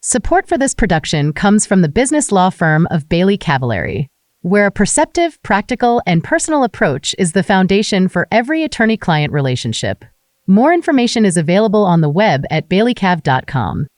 Support for this production comes from the business law firm of Bailey Cavallari, where a perceptive, practical, and personal approach is the foundation for every attorney-client relationship. More information is available on the web at baileycav.com.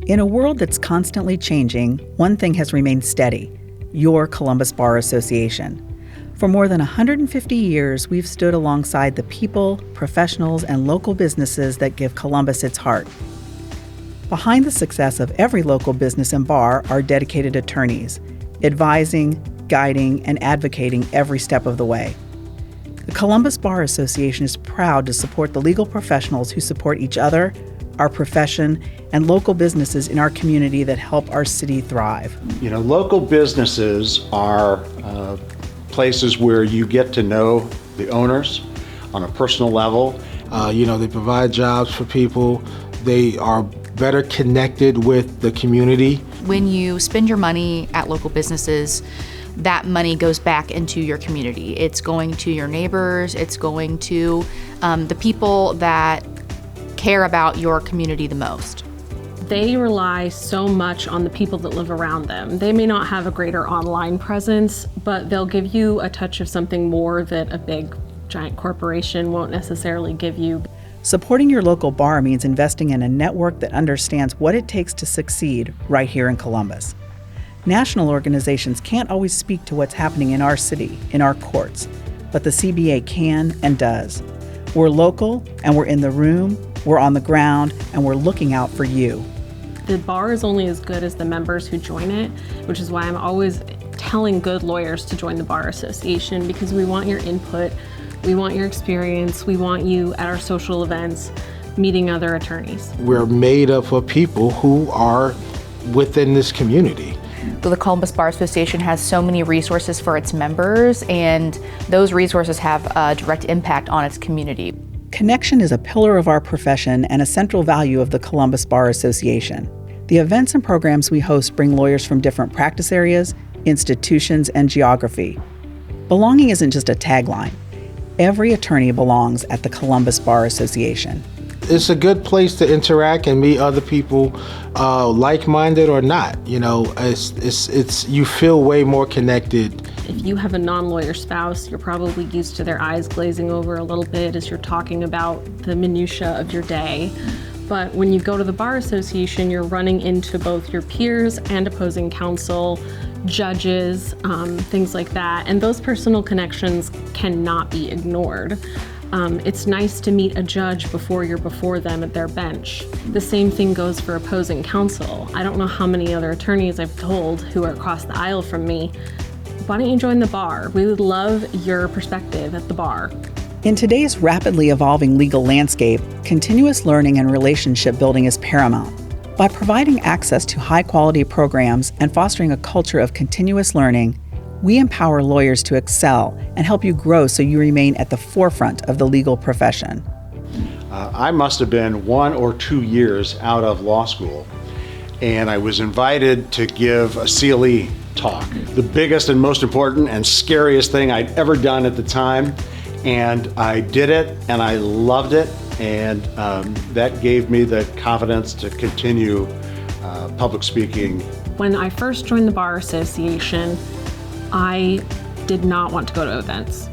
In a world that's constantly changing, one thing has remained steady: your Columbus Bar Association. For more than 150 years, we've stood alongside the people, professionals, and local businesses that give Columbus its heart. Behind the success of every local business and bar are dedicated attorneys, advising, guiding, and advocating every step of the way. The Columbus Bar Association is proud to support the legal professionals who support each other, our profession, and local businesses in our community that help our city thrive. You know, local businesses are places where you get to know the owners on a personal level. They provide jobs for people. They are better connected with the community. When you spend your money at local businesses, that money goes back into your community. It's going to your neighbors, it's going to the people that care about your community the most. They rely so much on the people that live around them. They may not have a greater online presence, but they'll give you a touch of something more that a big, giant corporation won't necessarily give you. Supporting your local bar means investing in a network that understands what it takes to succeed right here in Columbus. National organizations can't always speak to what's happening in our city, in our courts, but the CBA can and does. We're local, and we're in the room, we're on the ground, and we're looking out for you. The bar is only as good as the members who join it, which is why I'm always telling good lawyers to join the Bar Association, because we want your input, we want your experience, we want you at our social events, meeting other attorneys. We're made up of people who are within this community. The Columbus Bar Association has so many resources for its members, and those resources have a direct impact on its community. Connection is a pillar of our profession and a central value of the Columbus Bar Association. The events and programs we host bring lawyers from different practice areas, institutions, and geography. Belonging isn't just a tagline. Every attorney belongs at the Columbus Bar Association. It's a good place to interact and meet other people, like-minded or not. You know, it's you feel way more connected. If you have a non-lawyer spouse, you're probably used to their eyes glazing over a little bit as you're talking about the minutia of your day. But when you go to the Bar Association, you're running into both your peers and opposing counsel, judges, things like that. And those personal connections cannot be ignored. It's nice to meet a judge before you're before them at their bench. The same thing goes for opposing counsel. I don't know how many other attorneys I've told who are across the aisle from me, why don't you join the bar? We would love your perspective at the bar. In today's rapidly evolving legal landscape, continuous learning and relationship building is paramount. By providing access to high-quality programs and fostering a culture of continuous learning, we empower lawyers to excel and help you grow so you remain at the forefront of the legal profession. I must have been 1 or 2 years out of law school, and I was invited to give a CLE talk. The biggest and most important and scariest thing I'd ever done at the time, and I did it, and I loved it, and that gave me the confidence to continue public speaking. When I first joined the Bar Association, I did not want to go to events.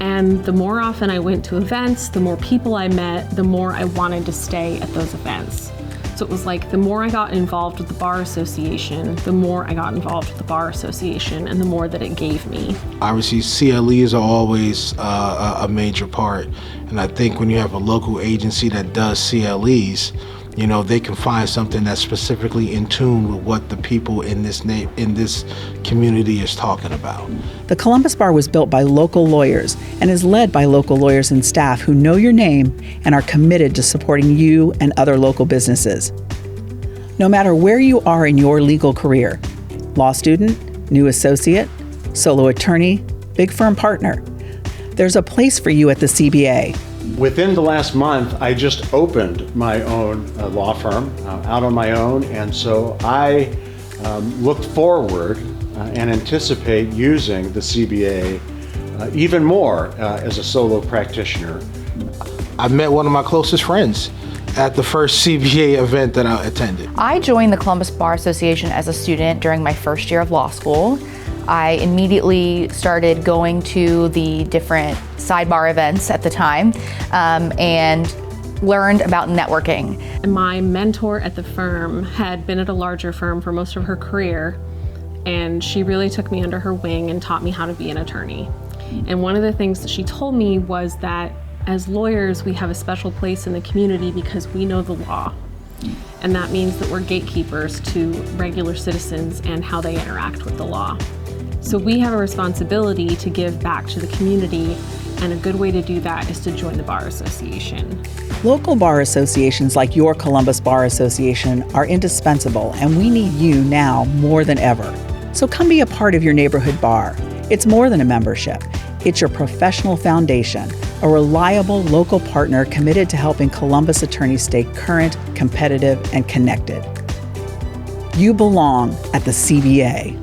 And the more often I went to events, the more people I met, the more I wanted to stay at those events. So it was like the more I got involved with the Bar Association, the more I got involved with the Bar Association and the more that it gave me. Obviously, CLEs are always a major part. And I think when you have a local agency that does CLEs, you know, they can find something that's specifically in tune with what the people in this community is talking about. The Columbus Bar was built by local lawyers and is led by local lawyers and staff who know your name and are committed to supporting you and other local businesses. No matter where you are in your legal career, law student, new associate, solo attorney, big firm partner, there's a place for you at the CBA. Within the last month, I just opened my own law firm out on my own, and so I look forward and anticipate using the CBA even more as a solo practitioner. I met one of my closest friends at the first CBA event that I attended. I joined the Columbus Bar Association as a student during my first year of law school. I immediately started going to the different sidebar events at the time and learned about networking. My mentor at the firm had been at a larger firm for most of her career, and she really took me under her wing and taught me how to be an attorney. And one of the things that she told me was that as lawyers, we have a special place in the community because we know the law. And that means that we're gatekeepers to regular citizens and how they interact with the law. So we have a responsibility to give back to the community, and a good way to do that is to join the Bar Association. Local bar associations like your Columbus Bar Association are indispensable, and we need you now more than ever. So come be a part of your neighborhood bar. It's more than a membership. It's your professional foundation, a reliable local partner committed to helping Columbus attorneys stay current, competitive, and connected. You belong at the CBA.